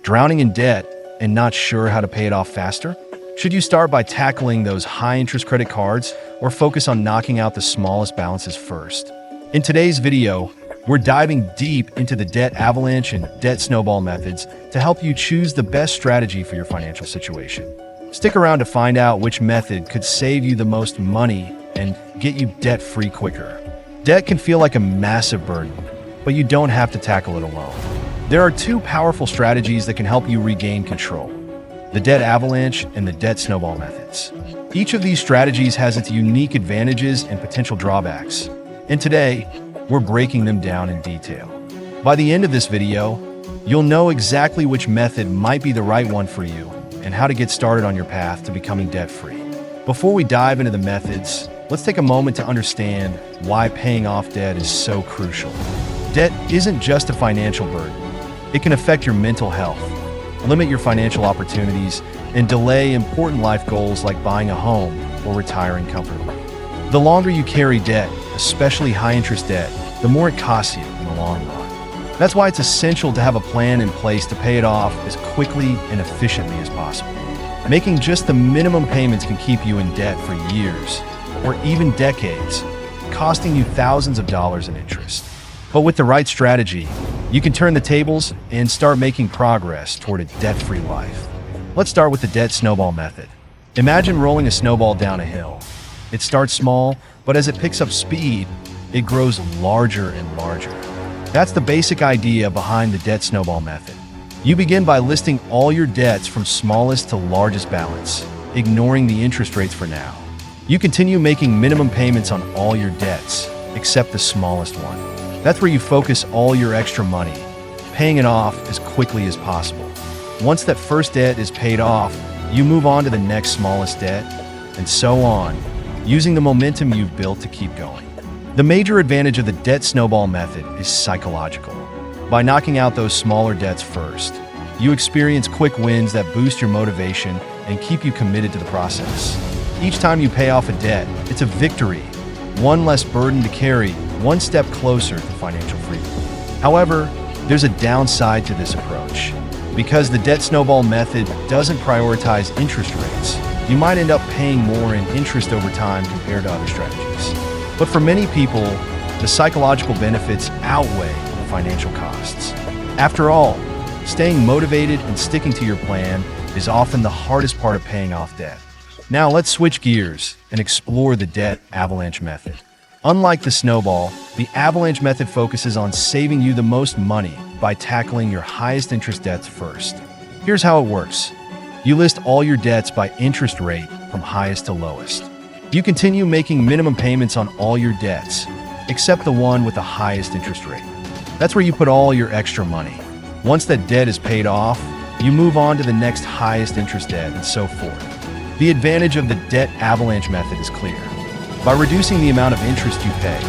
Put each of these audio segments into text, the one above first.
Drowning in debt and not sure how to pay it off faster? Should you start by tackling those high-interest credit cards or focus on knocking out the smallest balances first? In today's video, we're diving deep into the debt avalanche and debt snowball methods to help you choose the best strategy for your financial situation. Stick around to find out which method could save you the most money and get you debt-free quicker. Debt can feel like a massive burden, but you don't have to tackle it alone. There are two powerful strategies that can help you regain control: the debt avalanche and the debt snowball methods. Each of these strategies has its unique advantages and potential drawbacks, and today, we're breaking them down in detail. By the end of this video, you'll know exactly which method might be the right one for you and how to get started on your path to becoming debt-free. Before we dive into the methods, let's take a moment to understand why paying off debt is so crucial. Debt isn't just a financial burden. It can affect your mental health, limit your financial opportunities, and delay important life goals like buying a home or retiring comfortably. The longer you carry debt, especially high-interest debt, the more it costs you in the long run. That's why it's essential to have a plan in place to pay it off as quickly and efficiently as possible. Making just the minimum payments can keep you in debt for years, or even decades, costing you thousands of dollars in interest. But with the right strategy, you can turn the tables and start making progress toward a debt-free life. Let's start with the debt snowball method. Imagine rolling a snowball down a hill. It starts small, but as it picks up speed, it grows larger and larger. That's the basic idea behind the debt snowball method. You begin by listing all your debts from smallest to largest balance, ignoring the interest rates for now. You continue making minimum payments on all your debts, except the smallest one. That's where you focus all your extra money, paying it off as quickly as possible. Once that first debt is paid off, you move on to the next smallest debt, and so on, using the momentum you've built to keep going. The major advantage of the debt snowball method is psychological. By knocking out those smaller debts first, you experience quick wins that boost your motivation and keep you committed to the process. Each time you pay off a debt, it's a victory, one less burden to carry, one step closer to financial freedom. However, there's a downside to this approach. Because the debt snowball method doesn't prioritize interest rates, you might end up paying more in interest over time compared to other strategies. But for many people, the psychological benefits outweigh the financial costs. After all, staying motivated and sticking to your plan is often the hardest part of paying off debt. Now let's switch gears and explore the debt avalanche method. Unlike the snowball, the avalanche method focuses on saving you the most money by tackling your highest interest debts first. Here's how it works. You list all your debts by interest rate from highest to lowest. You continue making minimum payments on all your debts, except the one with the highest interest rate. That's where you put all your extra money. Once that debt is paid off, you move on to the next highest interest debt and so forth. The advantage of the debt avalanche method is clear. By reducing the amount of interest you pay,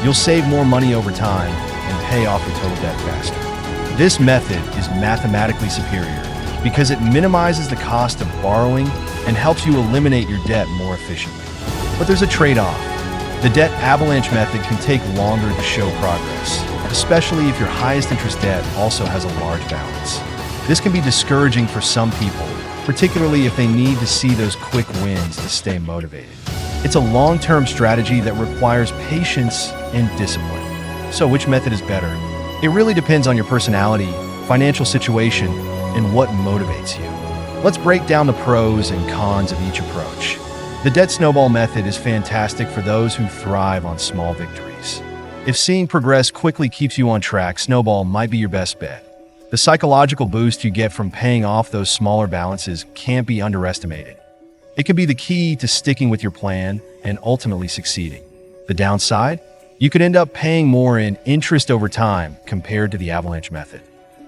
you'll save more money over time and pay off your total debt faster. This method is mathematically superior because it minimizes the cost of borrowing and helps you eliminate your debt more efficiently. But there's a trade-off. The debt avalanche method can take longer to show progress, especially if your highest interest debt also has a large balance. This can be discouraging for some people, particularly if they need to see those quick wins to stay motivated. It's a long-term strategy that requires patience and discipline. So which method is better? It really depends on your personality, financial situation, and what motivates you. Let's break down the pros and cons of each approach. The debt snowball method is fantastic for those who thrive on small victories. If seeing progress quickly keeps you on track, snowball might be your best bet. The psychological boost you get from paying off those smaller balances can't be underestimated. It can be the key to sticking with your plan and ultimately succeeding. The downside? You could end up paying more in interest over time compared to the avalanche method.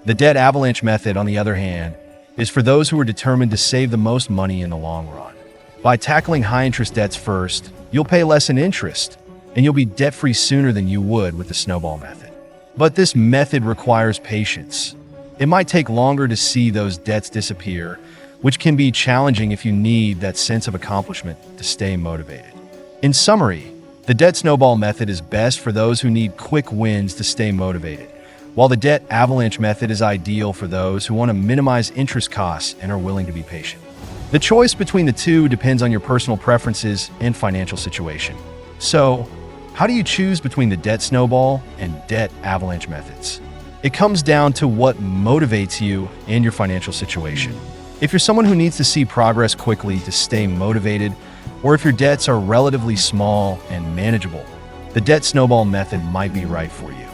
The debt avalanche method, on the other hand, is for those who are determined to save the most money in the long run. By tackling high-interest debts first, you'll pay less in interest, and you'll be debt-free sooner than you would with the snowball method. But this method requires patience. It might take longer to see those debts disappear, which can be challenging if you need that sense of accomplishment to stay motivated. In summary, the debt snowball method is best for those who need quick wins to stay motivated, while the debt avalanche method is ideal for those who want to minimize interest costs and are willing to be patient. The choice between the two depends on your personal preferences and financial situation. So, how do you choose between the debt snowball and debt avalanche methods? It comes down to what motivates you and your financial situation. If you're someone who needs to see progress quickly to stay motivated, or if your debts are relatively small and manageable, the debt snowball method might be right for you.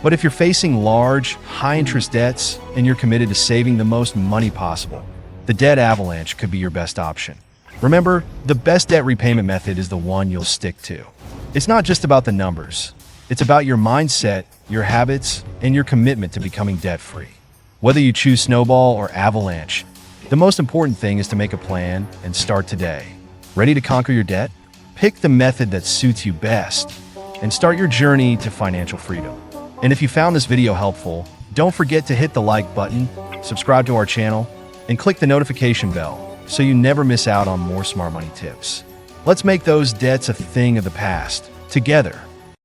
But if you're facing large, high-interest debts and you're committed to saving the most money possible, the debt avalanche could be your best option. Remember, the best debt repayment method is the one you'll stick to. It's not just about the numbers. It's about your mindset, your habits, and your commitment to becoming debt-free. Whether you choose Snowball or Avalanche, the most important thing is to make a plan and start today. Ready to conquer your debt? Pick the method that suits you best and start your journey to financial freedom. And if you found this video helpful, don't forget to hit the like button, subscribe to our channel, and click the notification bell so you never miss out on more smart money tips. Let's make those debts a thing of the past together.